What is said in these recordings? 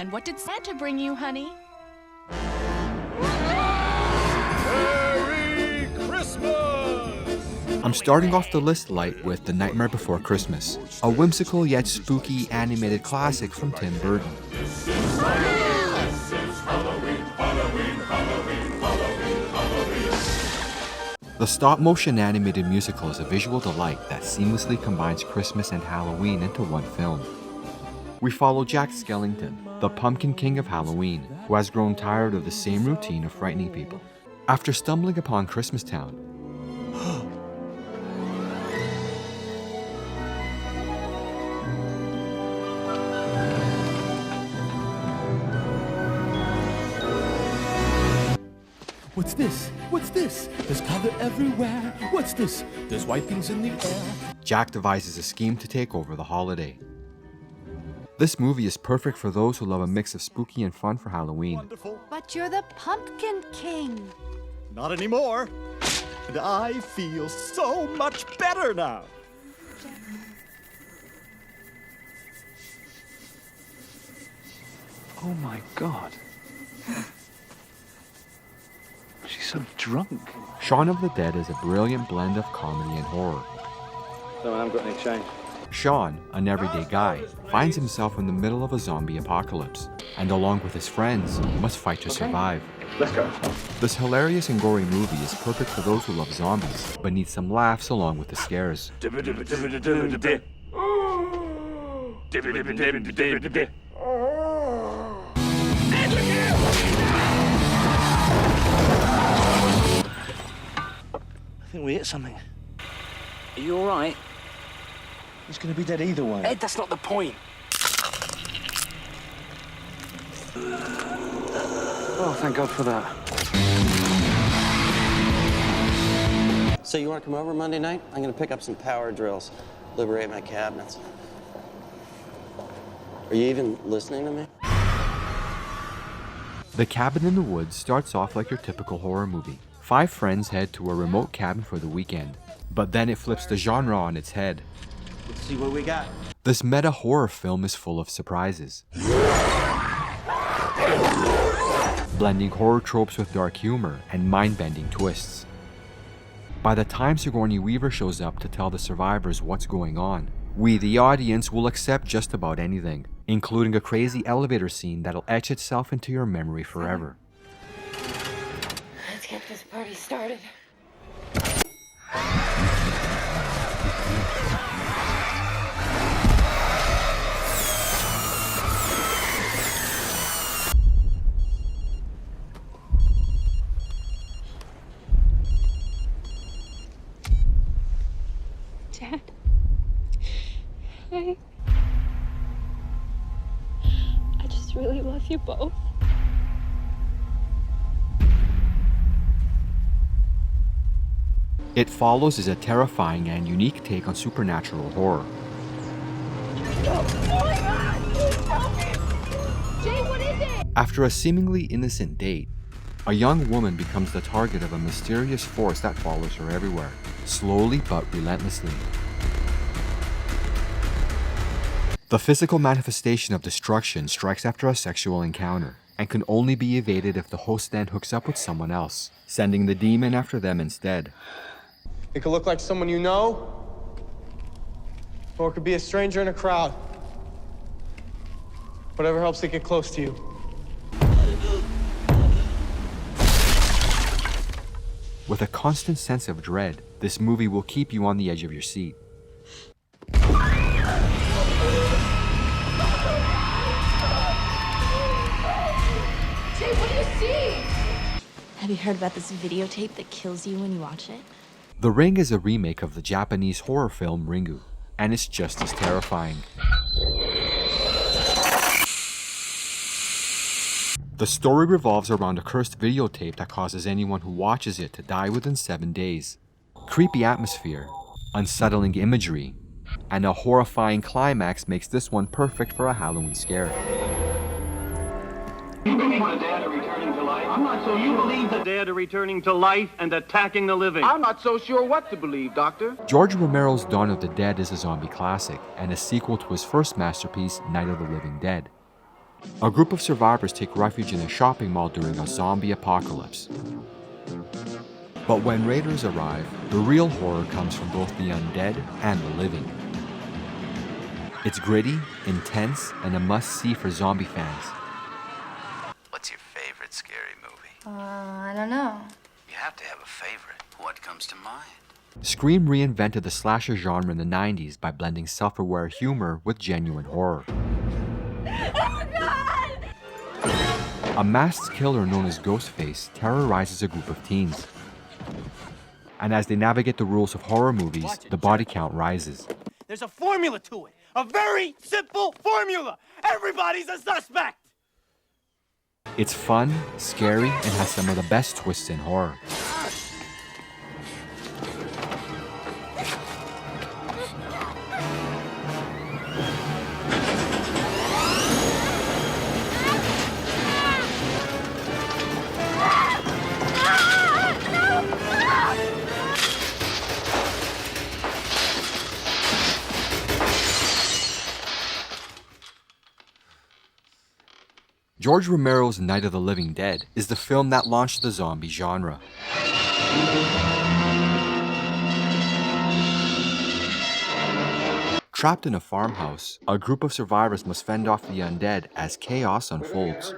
And what did Santa bring you, honey? Merry Christmas! I'm starting off the list light with The Nightmare Before Christmas, a whimsical yet spooky animated classic from Tim Burton. The stop-motion animated musical is a visual delight that seamlessly combines Christmas and Halloween into one film. We follow Jack Skellington, the Pumpkin King of Halloween, who has grown tired of the same routine of frightening people. After stumbling upon Christmastown, What's this? What's this? There's color everywhere. What's this? There's white things in the air. Jack devises a scheme to take over the holiday. This movie is perfect for those who love a mix of spooky and fun for Halloween. Wonderful. But you're the Pumpkin King. Not anymore. And I feel so much better now. Oh my God. She's so drunk. Shaun of the Dead is a brilliant blend of comedy and horror. No, I haven't got any change. Shaun, an everyday guy, finds himself in the middle of a zombie apocalypse, and along with his friends, must fight to survive. Let's go. This hilarious and gory movie is perfect for those who love zombies, but need some laughs along with the scares. I think we hit something. Are you alright? He's gonna be dead either way. Ed, that's not the point. Oh, thank God for that. So you want to come over Monday night? I'm going to pick up some power drills, liberate my cabinets. Are you even listening to me? The Cabin in the Woods starts off like your typical horror movie. 5 friends head to a remote cabin for the weekend, but then it flips the genre on its head. Let's see what we got. This meta horror film is full of surprises, blending horror tropes with dark humor and mind-bending twists. By the time Sigourney Weaver shows up to tell the survivors what's going on, we, the audience, will accept just about anything, including a crazy elevator scene that'll etch itself into your memory forever. Let's get this party started. Dad, I just really love you both. It Follows is a terrifying and unique take on supernatural horror. Jay, what is it? After a seemingly innocent date, a young woman becomes the target of a mysterious force that follows her everywhere, slowly but relentlessly. The physical manifestation of destruction strikes after a sexual encounter, and can only be evaded if the host then hooks up with someone else, sending the demon after them instead. It could look like someone you know, or it could be a stranger in a crowd. Whatever helps it get close to you. With a constant sense of dread, this movie will keep you on the edge of your seat. Jay, what do you see? Have you heard about this videotape that kills you when you watch it? The Ring is a remake of the Japanese horror film Ringu, and it's just as terrifying. The story revolves around a cursed videotape that causes anyone who watches it to die within 7 days. Creepy atmosphere, unsettling imagery, and a horrifying climax makes this one perfect for a Halloween scare. You believe the dead are returning to life? I'm not so sure. You believe the dead are returning to life and attacking the living? I'm not so sure what to believe, Doctor. George Romero's Dawn of the Dead is a zombie classic, and a sequel to his first masterpiece, Night of the Living Dead. A group of survivors take refuge in a shopping mall during a zombie apocalypse. But when raiders arrive, the real horror comes from both the undead and the living. It's gritty, intense, and a must-see for zombie fans. What's your favorite scary movie? I don't know. You have to have a favorite. What comes to mind? Scream reinvented the slasher genre in the 90s by blending self-aware humor with genuine horror. Oh, God! A masked killer known as Ghostface terrorizes a group of teens. And as they navigate the rules of horror movies, the body count rises. There's a formula to it. A very simple formula. Everybody's a suspect. It's fun, scary, and has some of the best twists in horror. George Romero's Night of the Living Dead is the film that launched the zombie genre. Trapped in a farmhouse, a group of survivors must fend off the undead as chaos unfolds.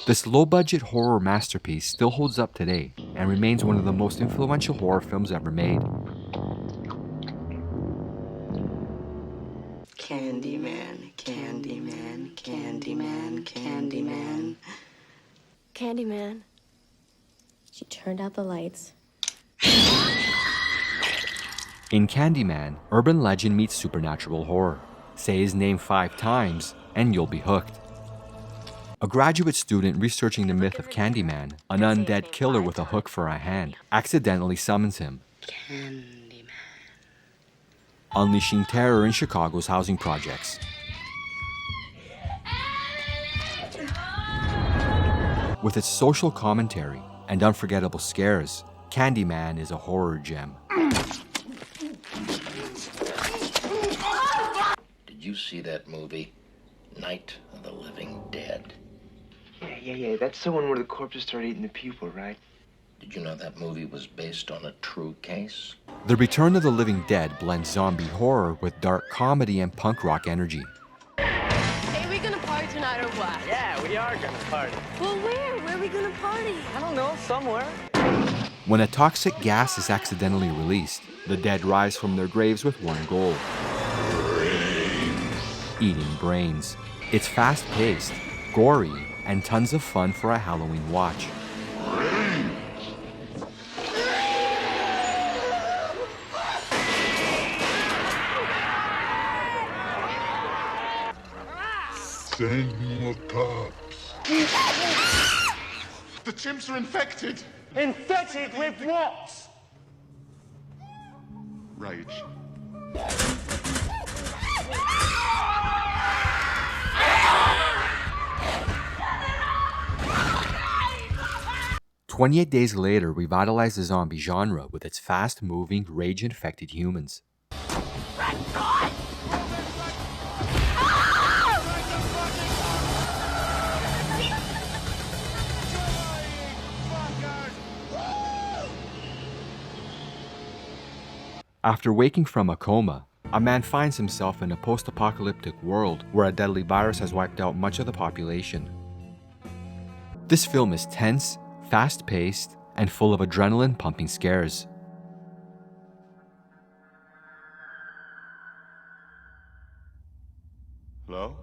This low-budget horror masterpiece still holds up today and remains one of the most influential horror films ever made. Candyman, Candyman, Candyman, Candyman. Candyman. She turned out the lights. In Candyman, urban legend meets supernatural horror. Say his name 5 times and you'll be hooked. A graduate student researching the myth of Candyman, an undead killer with a hook for a hand, accidentally summons him, unleashing terror in Chicago's housing projects. With its social commentary and unforgettable scares, Candyman is a horror gem. Did you see that movie, Night of the Living Dead? Yeah. That's the one where the corpses start eating the people, right? Did you know that movie was based on a true case? The Return of the Living Dead blends zombie horror with dark comedy and punk rock energy. Hey, we gonna party tonight or what? Yeah, we are gonna party. Well, where? Where are we gonna party? I don't know, somewhere. When a toxic gas is accidentally released, the dead rise from their graves with one goal: eating brains. It's fast-paced, gory, and tons of fun for a Halloween watch. Send more cops. The chimps are infected. Infected with what? Rage. 28 Days Later revitalized the zombie genre with its fast-moving, rage-infected humans. After waking from a coma, a man finds himself in a post-apocalyptic world where a deadly virus has wiped out much of the population. This film is tense, fast-paced, and full of adrenaline-pumping scares. Hello?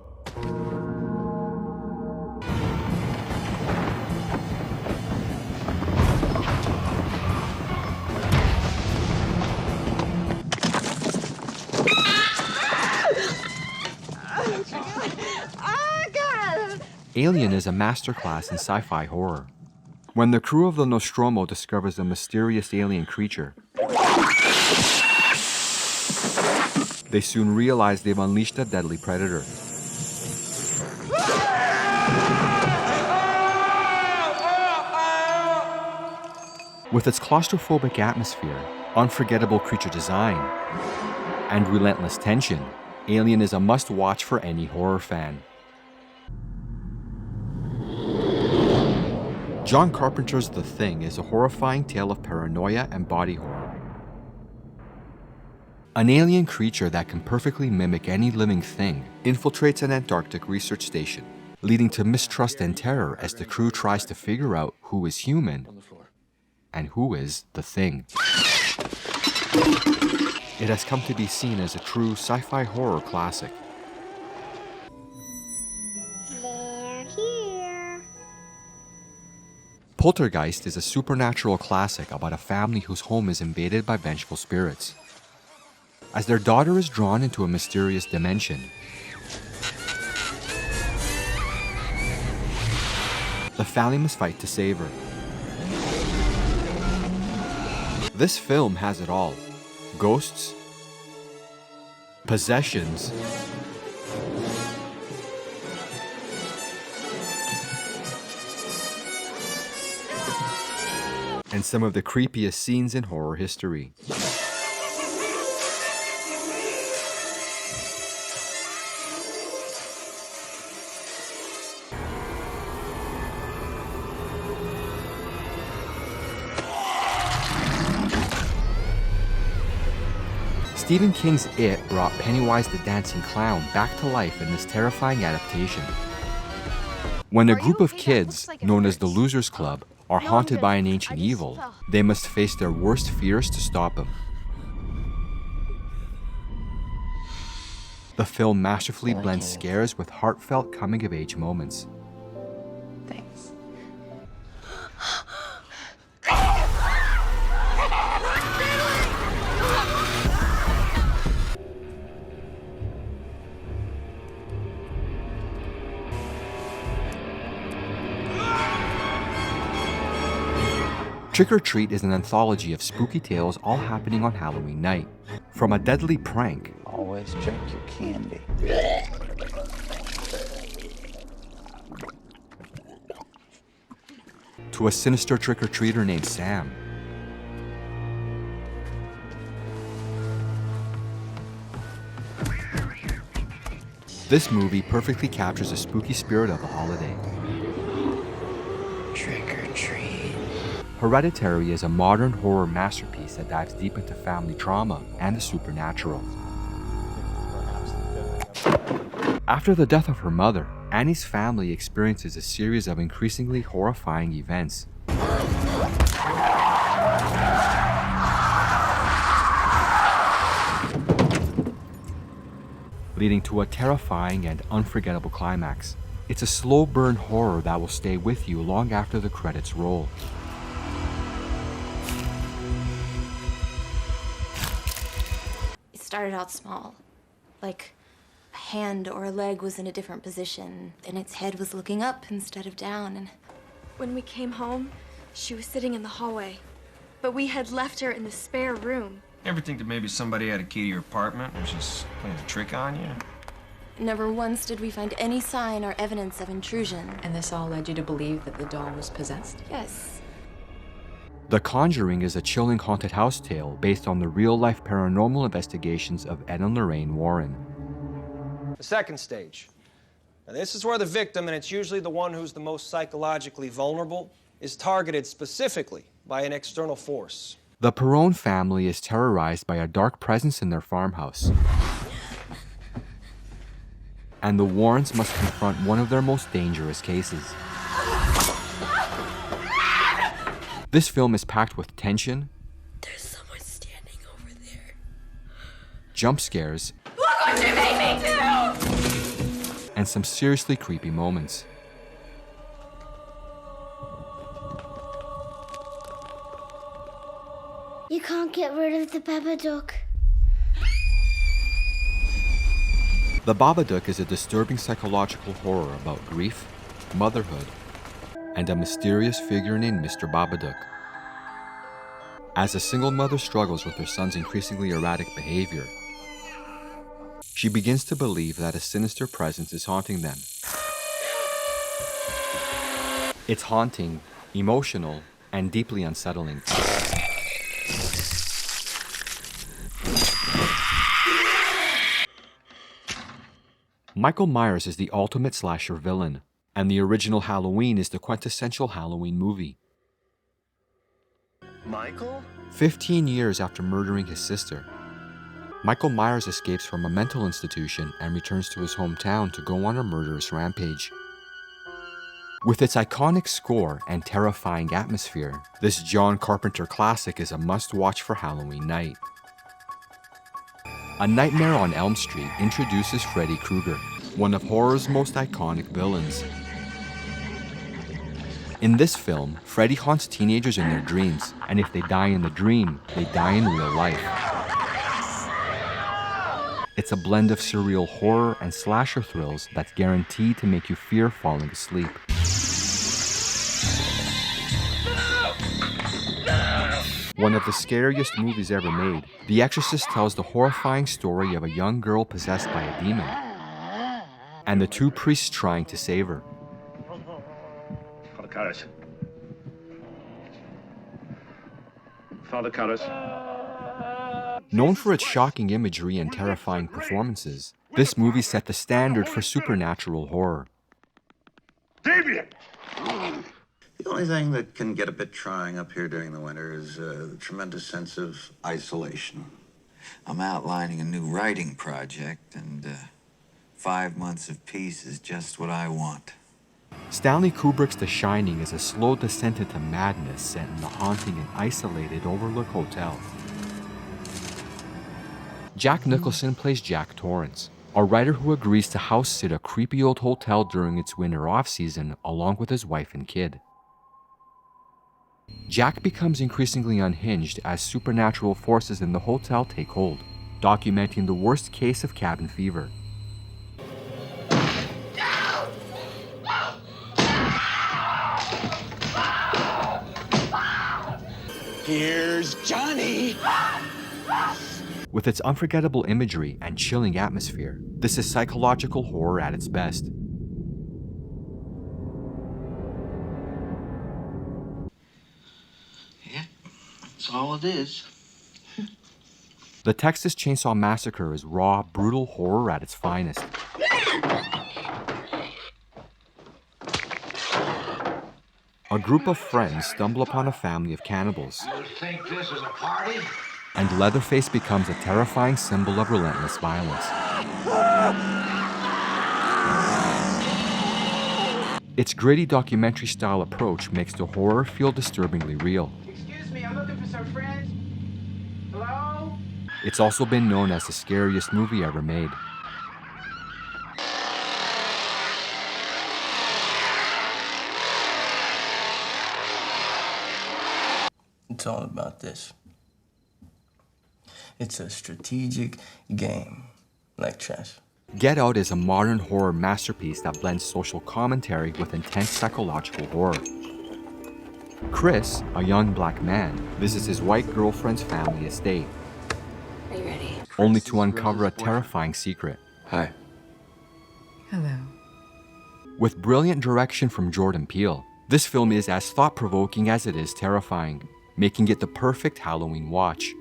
Alien is a masterclass in sci-fi horror. When the crew of the Nostromo discovers a mysterious alien creature, they soon realize they've unleashed a deadly predator. With its claustrophobic atmosphere, unforgettable creature design, and relentless tension, Alien is a must-watch for any horror fan. John Carpenter's The Thing is a horrifying tale of paranoia and body horror. An alien creature that can perfectly mimic any living thing infiltrates an Antarctic research station, leading to mistrust and terror as the crew tries to figure out who is human and who is the Thing. It has come to be seen as a true sci-fi horror classic. They're here. Poltergeist is a supernatural classic about a family whose home is invaded by vengeful spirits. As their daughter is drawn into a mysterious dimension, the family must fight to save her. This film has it all: ghosts, possessions, and some of the creepiest scenes in horror history. Stephen King's It brought Pennywise the Dancing Clown back to life in this terrifying adaptation. When a group of kids, known as the Losers Club, are haunted by an ancient evil, they must face their worst fears to stop him. The film masterfully blends scares with heartfelt coming-of-age moments. Thanks. Trick or Treat is an anthology of spooky tales all happening on Halloween night. From a deadly prank, Always check your candy. to a sinister trick-or-treater named Sam. This movie perfectly captures the spooky spirit of the holiday. Trick or treat. Hereditary is a modern horror masterpiece that dives deep into family trauma and the supernatural. After the death of her mother, Annie's family experiences a series of increasingly horrifying events. Leading to a terrifying and unforgettable climax. It's a slow burn horror that will stay with you long after the credits roll. It started out small, like a hand or a leg was in a different position, and its head was looking up instead of down, and When we came home, she was sitting in the hallway, but we had left her in the spare room. Ever think that maybe somebody had a key to your apartment and was just playing a trick on you? never once did we find any sign or evidence of intrusion. And this all led you to believe that the doll was possessed? Yes. The Conjuring is a chilling haunted house tale based on the real-life paranormal investigations of Ed and Lorraine Warren. The second stage. Now, this is where the victim, and it's usually the one who's the most psychologically vulnerable, is targeted specifically by an external force. The Perron family is terrorized by a dark presence in their farmhouse. And the Warrens must confront one of their most dangerous cases. This film is packed with tension, There's someone standing over there. jump scares, Look what you made me do! and some seriously creepy moments. You can't get rid of the Babadook. The Babadook is a disturbing psychological horror about grief, motherhood, and a mysterious figure named Mr. Babadook. As a single mother struggles with her son's increasingly erratic behavior, she begins to believe that a sinister presence is haunting them. It's haunting, emotional, and deeply unsettling. Michael Myers is the ultimate slasher villain, And the original Halloween is the quintessential Halloween movie. Michael? 15 years after murdering his sister, Michael Myers escapes from a mental institution and returns to his hometown to go on a murderous rampage. With its iconic score and terrifying atmosphere, this John Carpenter classic is a must-watch for Halloween night. A Nightmare on Elm Street introduces Freddy Krueger, one of horror's most iconic villains. In this film, Freddy haunts teenagers in their dreams, and if they die in the dream, they die in real life. It's a blend of surreal horror and slasher thrills that's guaranteed to make you fear falling asleep. One of the scariest movies ever made, The Exorcist tells the horrifying story of a young girl possessed by a demon, and the two priests trying to save her. Father Karras. Father Karras. Known for its shocking imagery and terrifying performances, this movie set the standard for supernatural horror. Damien! The only thing that can get a bit trying up here during the winter is the tremendous sense of isolation. I'm outlining a new writing project, and 5 months of peace is just what I want. Stanley Kubrick's The Shining is a slow descent into madness set in the haunting and isolated Overlook Hotel. Jack Nicholson plays Jack Torrance, a writer who agrees to house sit a creepy old hotel during its winter off-season along with his wife and kid. Jack becomes increasingly unhinged as supernatural forces in the hotel take hold, documenting the worst case of cabin fever. Here's Johnny! With its unforgettable imagery and chilling atmosphere, this is psychological horror at its best. That's all it is. The Texas Chainsaw Massacre is raw, brutal horror at its finest. A group of friends stumble upon a family of cannibals. You think this is a party? And Leatherface becomes a terrifying symbol of relentless violence. Its gritty documentary-style approach makes the horror feel disturbingly real. Excuse me, I'm looking for some friends. Hello? It's also been known as the scariest movie ever made. It's all about this. It's a strategic game, like chess. Get Out is a modern horror masterpiece that blends social commentary with intense psychological horror. Chris, a young black man, visits his white girlfriend's family estate. Are you ready? Only to uncover a terrifying secret. Hi. Hello. With brilliant direction from Jordan Peele, this film is as thought-provoking as it is terrifying, making it the perfect Halloween watch.